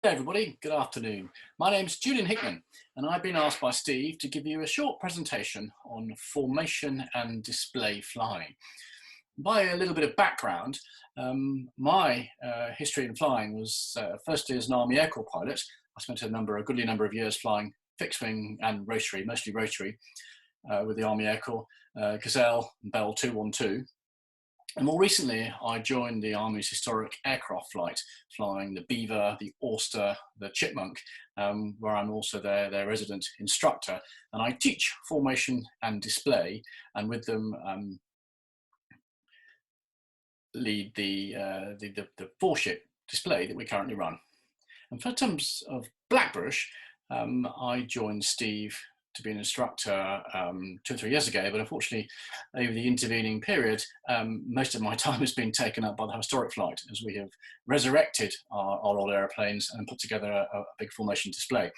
Hey everybody, good afternoon. My name's Julian Hickman and I've been asked by Steve to give you a short presentation on formation and display flying. By a little bit of background, my history in flying was firstly as an Army Air Corps pilot. I spent a goodly number of years flying fixed wing and rotary, mostly rotary, with the Army Air Corps, Gazelle and Bell 212. And more recently, I joined the Army's historic aircraft flight, flying the Beaver, the Auster, the Chipmunk, where I'm also their resident instructor. And I teach formation and display, and with them lead the four-ship display that we currently run. And for terms of Blackbushe, I joined Steve to be an instructor 2 or 3 years ago, but unfortunately over the intervening period most of my time has been taken up by the historic flight as we have resurrected our old aeroplanes and put together a big formation display.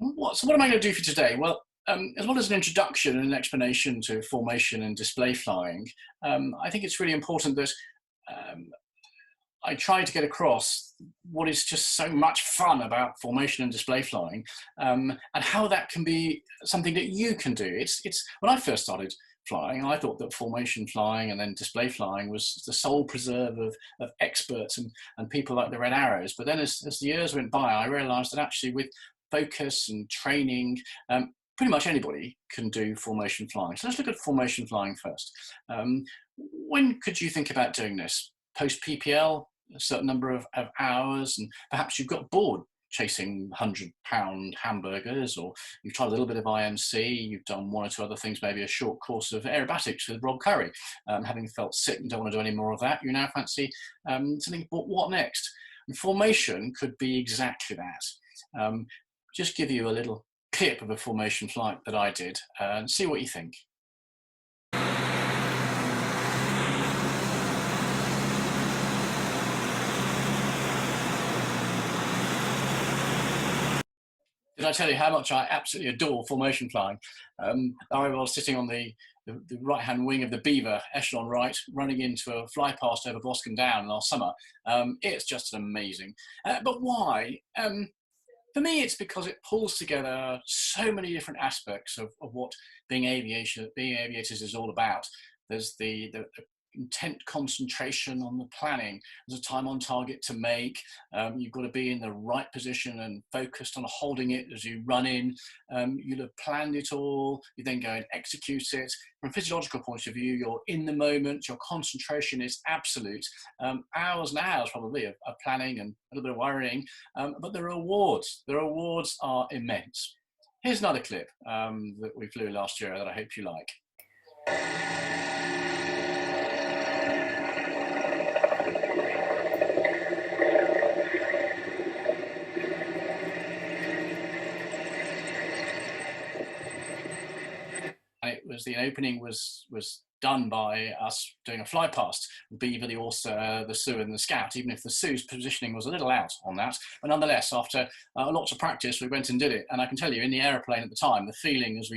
So what am I going to do for today? Well, as well as an introduction and an explanation to formation and display flying, I think it's really important that I try to get across what is just so much fun about formation and display flying, and how that can be something that you can do. It's when I first started flying, I thought that formation flying and then display flying was the sole preserve of experts and people like the Red Arrows. But then as the years went by, I realized that actually with focus and training, pretty much anybody can do formation flying. So let's look at formation flying first. When could you think about doing this? Post PPL, a certain number of hours, and perhaps you've got bored chasing £100 hamburgers, or you've tried a little bit of IMC, you've done one or two other things, maybe a short course of aerobatics with Rob Curry. Having felt sick and don't want to do any more of that, you now fancy something, but what next? And formation could be exactly that. Just give you a little clip of a formation flight that I did and see what you think. Did I tell you how much I absolutely adore formation flying? I was sitting on the right-hand wing of the Beaver, echelon right, running into a fly past over Boscombe Down last summer. It's just amazing. But why? For me, it's because it pulls together so many different aspects of what being aviators is all about. There's the intent concentration on the planning. There's a time on target to make. You've got to be in the right position and focused on holding it as you run in. You'll have planned it all. You then go and execute it. From a physiological point of view, you're in the moment. Your concentration is absolute. Hours and hours probably of planning and a little bit of worrying. But the rewards are immense. Here's another clip that we flew last year that I hope you like. The opening was done by us doing a fly past the Beaver, the Auster, the Sioux and the Scout, even if the Sioux's positioning was a little out on that. But nonetheless, after lots of practice, we went and did it. And I can tell you, in the aeroplane at the time, the feeling as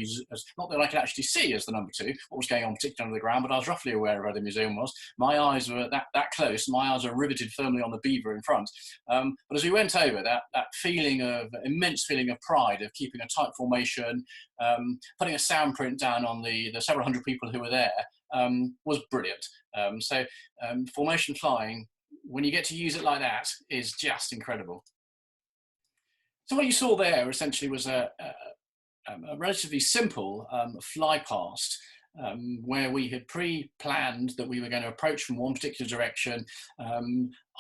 not that I could actually see as the number two, what was going on particularly under the ground, but I was roughly aware of where the museum was. My eyes were that close. My eyes were riveted firmly on the Beaver in front. But as we went over, that immense feeling of pride of keeping a tight formation, putting a sound print down on the several hundred people who were there, was brilliant. Formation flying, when you get to use it like that, is just incredible. So what you saw there essentially was a relatively simple fly past, where we had pre-planned that we were going to approach from one particular direction.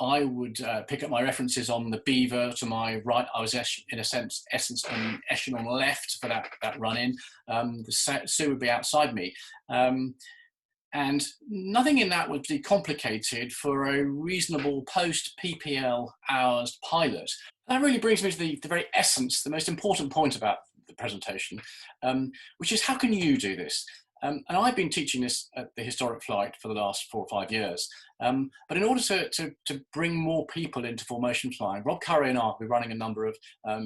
I would pick up my references on the Beaver to my right. I was in a sense an echelon left for that run-in. The Sioux would be outside me. And nothing in that would be complicated for a reasonable post-PPL hours pilot. That really brings me to the very essence, the most important point about the presentation, which is how can you do this? And I've been teaching this at the historic flight for the last 4 or 5 years. But in order to bring more people into formation flying, Rob Curry and I will be running a number of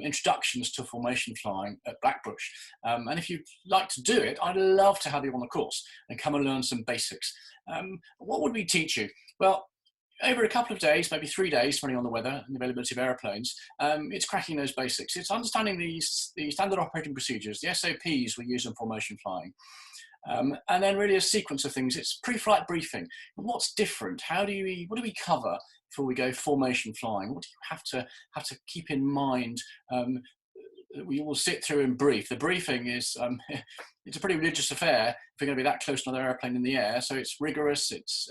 introductions to formation flying at Blackbushe. And if you'd like to do it, I'd love to have you on the course and come and learn some basics. What would we teach you? Well, over a couple of days, maybe 3 days, depending on the weather and the availability of aeroplanes, it's cracking those basics. It's understanding the standard operating procedures, the SOPs we use in formation flying. And then really a sequence of things. It's pre-flight briefing. What's different? What do we cover before we go formation flying? What do you have to keep in mind? We will sit through and brief. The briefing is it's a pretty religious affair if you're going to be that close to another airplane in the air. So it's rigorous, it's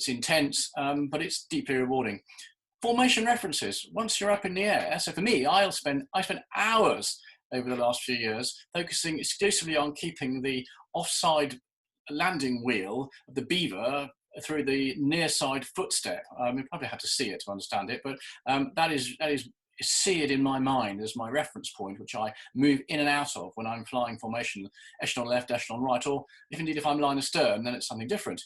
intense, but it's deeply rewarding. Formation references. Once you're up in the air, so for me, I spent hours over the last few years focusing exclusively on keeping the offside landing wheel of the Beaver through the near side footstep. You probably have to see it to understand it, but that is seared in my mind as my reference point, which I move in and out of when I'm flying formation, echelon left, echelon right, or if I'm line astern, then it's something different.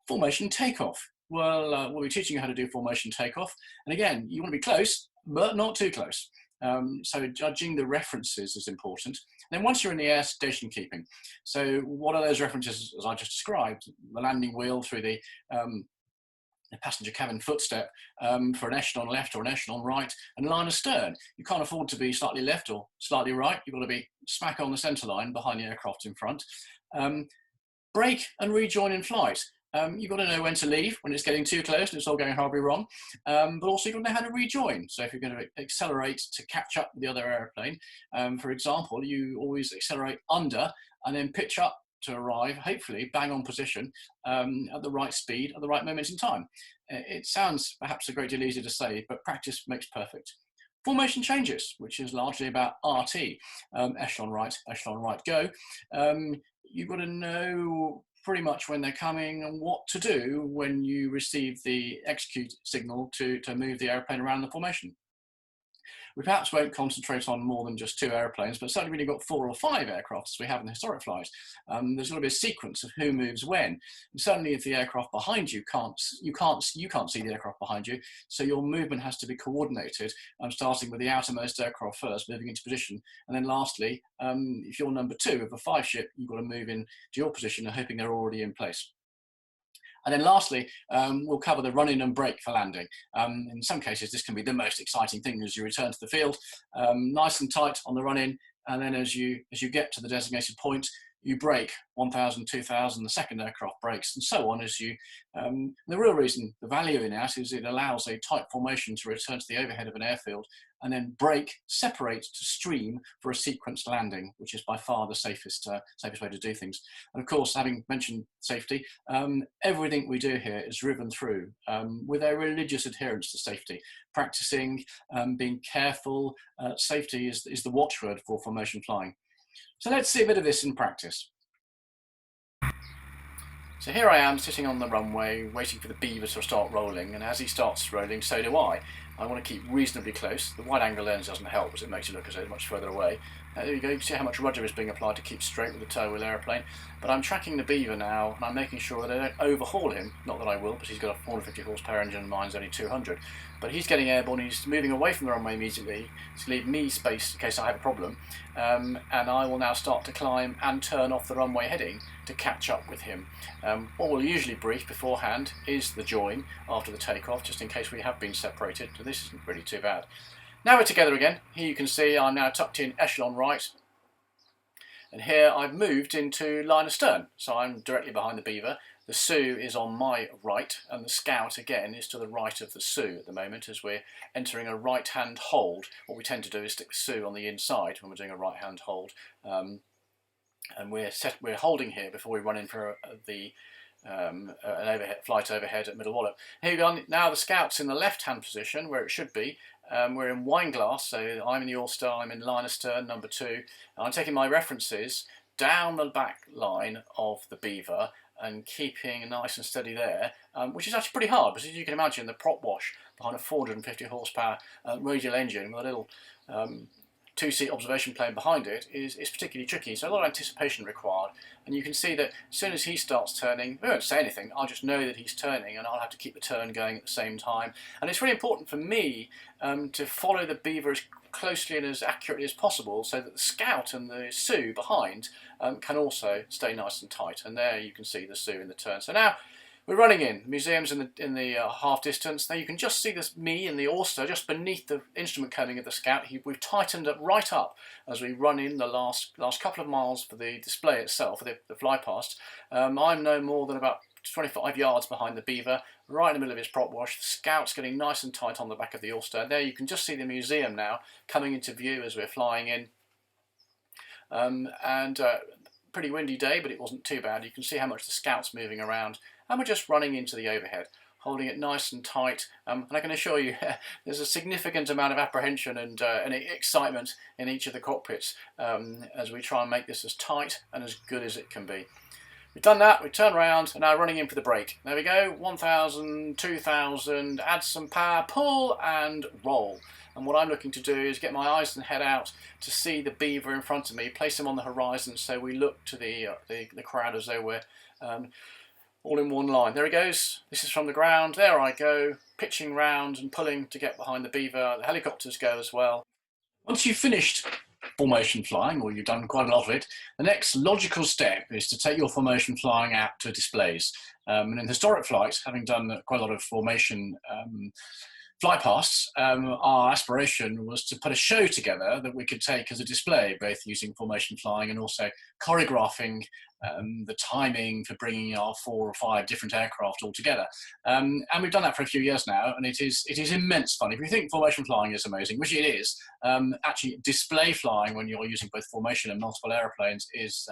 Formation takeoff. Well, we'll be teaching you how to do formation takeoff. And again, you want to be close, but not too close. So judging the references is important. And then once you're in the air, station keeping. So what are those references, as I just described? The landing wheel through the passenger cabin footstep for an echelon left or an echelon right, and line astern. You can't afford to be slightly left or slightly right. You've got to be smack on the centre line behind the aircraft in front. Brake and rejoin in flight. You've got to know when to leave when it's getting too close and it's all going horribly wrong, but also you've got to know how to rejoin. So if you're going to accelerate to catch up with the other airplane, for example, you always accelerate under and then pitch up to arrive, hopefully bang on position at the right speed at the right moment in time. It sounds perhaps a great deal easier to say, but practice makes perfect. Formation changes, which is largely about RT, echelon right, go. You've got to know pretty much when they're coming and what to do when you receive the execute signal to move the airplane around the formation. We perhaps won't concentrate on more than just 2 airplanes, but certainly when you've got 4 or 5 aircraft, as we have in the historic flight, there's going to be a sequence of who moves when. And certainly if the aircraft behind you you can't see the aircraft behind you, so your movement has to be coordinated, starting with the outermost aircraft first, moving into position, and then lastly, if you're number 2 of a 5 ship, you've got to move into your position and hoping they're already in place. And then lastly, we'll cover the run-in and brake for landing. In some cases, this can be the most exciting thing as you return to the field, nice and tight on the run-in. And then as you get to the designated point, you brake 1,000, 2,000, the second aircraft brakes, and so on as you, the real reason, the value in that is it allows a tight formation to return to the overhead of an airfield and then brake, separate to stream for a sequenced landing, which is by far the safest way to do things. And of course, having mentioned safety, everything we do here is driven through with a religious adherence to safety, practicing, being careful. Safety is the watchword for formation flying. So let's see a bit of this in practice. So here I am sitting on the runway waiting for the Beaver to start rolling, and as he starts rolling, so do I. I want to keep reasonably close. The wide angle lens doesn't help as it makes it look as though it's much further away. There you go, you can see how much rudder is being applied to keep straight with the tail wheel aeroplane. But I'm tracking the Beaver now, and I'm making sure that I don't overhaul him. Not that I will, because he's got a 450 horsepower engine and mine's only 200. But he's getting airborne, he's moving away from the runway immediately to leave me space in case I have a problem. And I will now start to climb and turn off the runway heading to catch up with him. What we'll usually brief beforehand is the join after the takeoff, just in case we have been separated. So this isn't really too bad. Now we're together again. Here you can see I'm now tucked in echelon right. And here I've moved into line astern. So I'm directly behind the Beaver. The Sioux is on my right, and the Scout again is to the right of the Sioux at the moment as we're entering a right-hand hold. What we tend to do is stick the Sioux on the inside when we're doing a right-hand hold. And we're holding here before we run in for an flight overhead at Middle Wallop. Here we go. Now the Scout's in the left-hand position where it should be. We're in wine glass, so I'm in the All-Star, I'm in line astern, number 2. And I'm taking my references down the back line of the Beaver and keeping nice and steady there, which is actually pretty hard because as you can imagine, the prop wash behind a 450 horsepower radial engine with a little 2-seat observation plane behind it is particularly tricky, so a lot of anticipation required. And you can see that as soon as he starts turning, we won't say anything, I'll just know that he's turning and I'll have to keep the turn going at the same time. And it's really important for me to follow the Beaver as closely and as accurately as possible so that the Scout and the Sioux behind can also stay nice and tight. And there you can see the Sioux in the turn. So now We're running in. The museum's in the half distance. Now you can just see this me and the Auster just beneath the instrument coning of the Scout. We've tightened it right up as we run in the last couple of miles for the display itself, for the fly past. I'm no more than about 25 yards behind the Beaver, right in the middle of his prop wash. The Scout's getting nice and tight on the back of the Auster. There you can just see the museum now coming into view as we're flying in. Pretty windy day, but it wasn't too bad. You can see how much the Scout's moving around, and we're just running into the overhead, holding it nice and tight. And I can assure you, there's a significant amount of apprehension and excitement in each of the cockpits as we try and make this as tight and as good as it can be. We've done that, we turn around, and now running in for the brake. There we go, 1,000, 2,000, add some power, pull and roll. And what I'm looking to do is get my eyes and head out to see the Beaver in front of me, place him on the horizon so we look to the crowd as though we're all in one line. There he goes, this is from the ground, there I go, pitching round and pulling to get behind the Beaver. The helicopters go as well. Once you've finished formation flying, or you've done quite a lot of it, the next logical step is to take your formation flying out to displays. And in historic flight, having done quite a lot of formation fly pasts, our aspiration was to put a show together that we could take as a display, both using formation flying and also choreographing the timing for bringing our 4 or 5 different aircraft all together. And we've done that for a few years now, and it is immense fun. If you think formation flying is amazing, which it is, actually display flying when you're using both formation and multiple airplanes is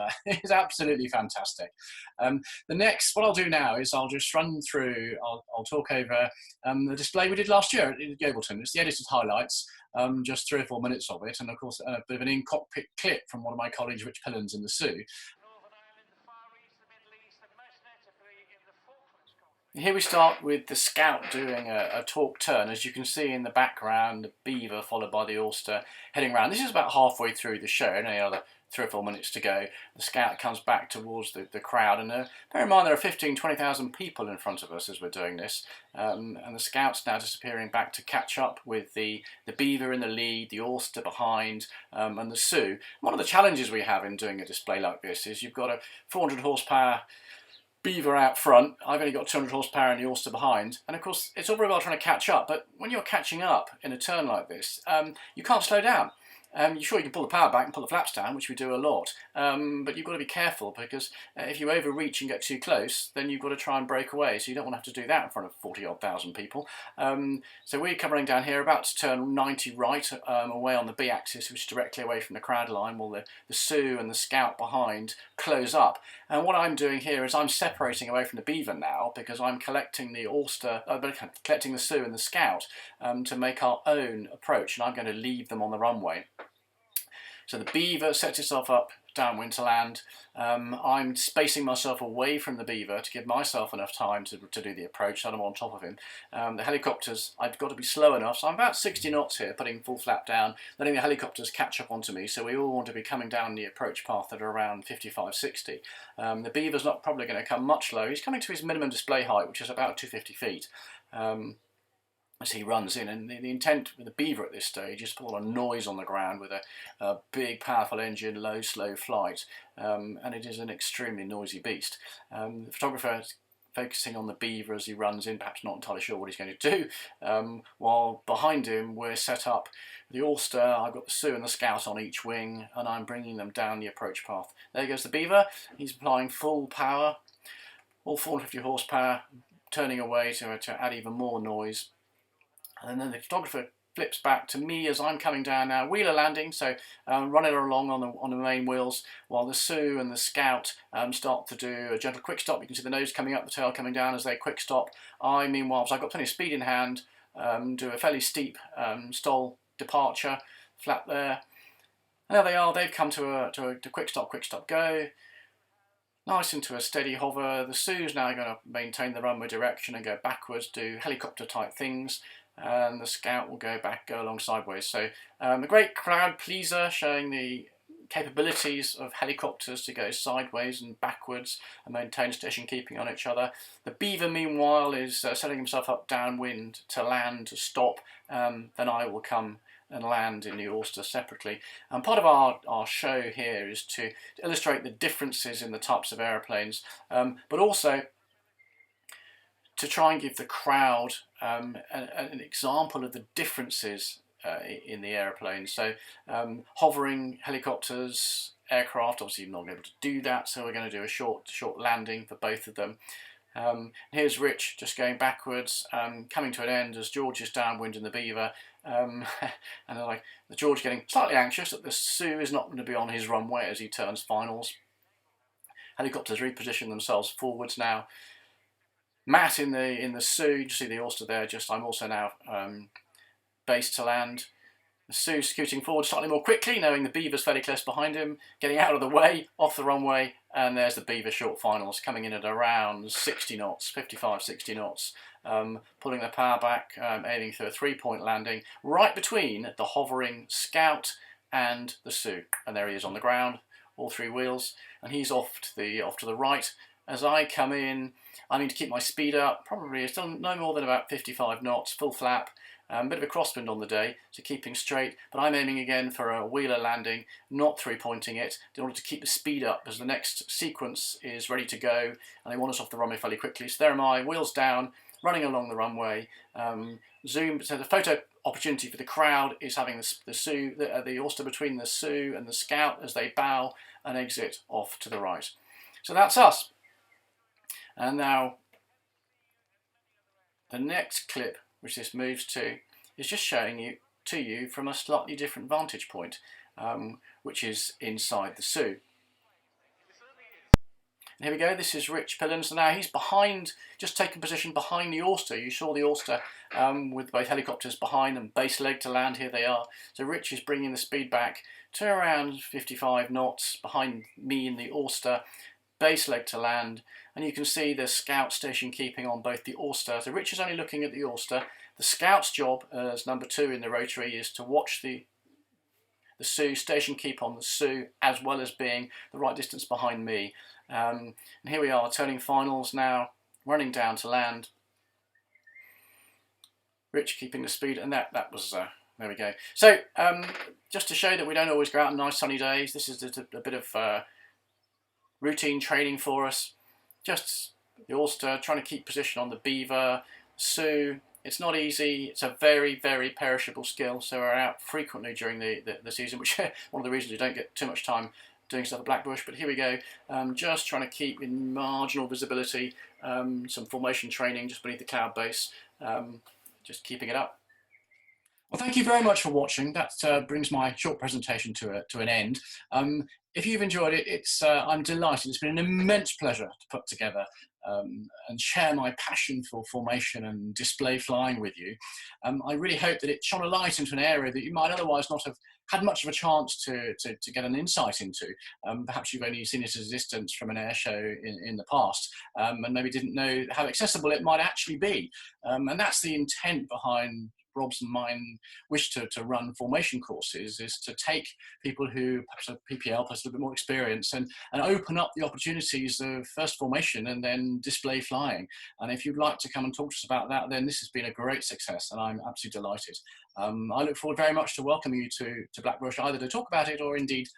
absolutely fantastic. What I'll do now is I'll just run through, I'll talk over the display we did last year in Gableton. It's the edited highlights, just 3 or 4 minutes of it, and of course a bit of an in-cockpit clip from one of my colleagues, Rich Pillans, in the Sioux. Here we start with the Scout doing a torque turn. As you can see in the background, the Beaver followed by the Auster heading round. This is about halfway through the show, only another 3 or 4 minutes to go. The Scout comes back towards the crowd, and bear in mind there are 15,000 to 20,000 people in front of us as we're doing this, and the Scout's now disappearing back to catch up with the Beaver in the lead, the Auster behind, and the Sioux. One of the challenges we have in doing a display like this is you've got a 400 horsepower Beaver out front. I've only got 200 horsepower and the Auster behind, and of course it's all very well trying to catch up, but when you're catching up in a turn like this, you can't slow down. You're sure you can pull the power back and pull the flaps down, which we do a lot, but you've got to be careful, because if you overreach and get too close, then you've got to try and break away, so you don't want to have to do that in front of 40-odd thousand people. So we're coming down here, about to turn 90 right, away on the B axis, which is directly away from the crowd line, while the Sioux and the Scout behind close up. And what I'm doing here is I'm separating away from the Beaver now, because I'm collecting the Auster, collecting the Sioux and the Scout to make our own approach, and I'm going to leave them on the runway. So the Beaver sets itself up downwind to land. I'm spacing myself away from the Beaver to give myself enough time to do the approach, so I'm on top of him. The helicopters, I've got to be slow enough, so I'm about 60 knots here, putting full flap down, letting the helicopters catch up onto me, so we all want to be coming down the approach path at around 55, 60. The Beaver's not probably going to come much low. He's coming to his minimum display height, which is about 250 feet. As he runs in, and the intent with the Beaver at this stage is to put a lot of noise on the ground with a big powerful engine, low slow flight, and it is an extremely noisy beast. The photographer is focusing on the Beaver as he runs in, perhaps not entirely sure what he's going to do, while behind him we're set up the Auster. I've got the Sioux and the Scout on each wing, and I'm bringing them down the approach path. There goes the Beaver. He's applying full power, all 450 horsepower, turning away to add even more noise. And then the photographer flips back to me as I'm coming down now, wheeler landing, so running along on the main wheels, while the Sioux and the Scout start to do a gentle quick stop. You can see the nose coming up, the tail coming down as they quick stop. I, meanwhile, so I've got plenty of speed in hand, do a fairly steep stall departure, flat there. And there they are, they've come to a quick stop, go. Nice into a steady hover. The Sioux's now going to maintain the runway direction and go backwards, do helicopter type things, and the Scout will go along sideways. So a great crowd pleaser, showing the capabilities of helicopters to go sideways and backwards and maintain station keeping on each other. The Beaver, meanwhile, is setting himself up downwind to land, to stop. Then I will come and land in the Auster separately. And part of our show here is to illustrate the differences in the types of aeroplanes, but also to try and give the crowd an example of the differences in the aeroplane. So hovering helicopters, aircraft, obviously you're not able to do that, so we're going to do a short landing for both of them. Here's Rich just going backwards, coming to an end as George is downwind in the Beaver, and like George getting slightly anxious that the Sioux is not going to be on his runway as he turns finals. Helicopters reposition themselves forwards now. Matt in the Sioux, you see the Auster there. I'm also now base to land. The Sioux scooting forward slightly more quickly, knowing the Beaver's fairly close behind him, getting out of the way, off the runway, and there's the Beaver short finals coming in at around 60 knots, 55, 60 knots, pulling the power back, aiming for a 3-point landing, right between the hovering Scout and the Sioux. And there he is on the ground, all 3 wheels, and he's off to the right. As I come in, I need to keep my speed up, probably still no more than about 55 knots, full flap. Bit of a crosswind on the day, so keeping straight, but I'm aiming again for a wheeler landing, not 3-pointing it, in order to keep the speed up as the next sequence is ready to go, and they want us off the runway fairly quickly. So there am I, wheels down, running along the runway, zoom. So the photo opportunity for the crowd is having the Auster between the Sioux and the Scout as they bow and exit off to the right. So that's us. And now the next clip, which this moves to, is just showing you from a slightly different vantage point, which is inside the Sioux. And here we go, this is Rich Pillin. So now he's behind, just taking position behind the Auster. You saw the Auster with both helicopters behind and base leg to land. Here they are. So Rich is bringing the speed back to around 55 knots behind me in the Auster, base leg to land, and you can see the Scout station keeping on both the Auster. So Rich is only looking at the Auster. The Scout's job as number 2 in the rotary is to watch the Sioux, station keep on the Sioux, as well as being the right distance behind me. And here we are, turning finals now, running down to land. Rich keeping the speed, and that was there we go. So just to show that we don't always go out on nice sunny days, this is a bit of routine training for us. Just the Auster trying to keep position on the Beaver, Sioux. It's not easy. It's a very, very perishable skill. So we're out frequently during the season, which is one of the reasons we don't get too much time doing stuff at Blackbushe. But here we go, just trying to keep in marginal visibility, some formation training just beneath the cloud base, just keeping it up. Well, thank you very much for watching. That brings my short presentation to an end. If you've enjoyed it, I'm delighted. It's been an immense pleasure to put together and share my passion for formation and display flying with you. I really hope that it shone a light into an area that you might otherwise not have had much of a chance to get an insight into. Perhaps you've only seen it as a distance from an air show in the past, and maybe didn't know how accessible it might actually be. And that's the intent behind Rob's and mine wish to run formation courses, is to take people who perhaps have PPL plus a little bit more experience and open up the opportunities of first formation and then display flying. And if you'd like to come and talk to us about that, then this has been a great success and I'm absolutely delighted. I look forward very much to welcoming you to Blackbushe, either to talk about it or indeed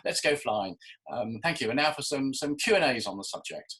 let's go flying. Thank you. And now for some Q&As on the subject.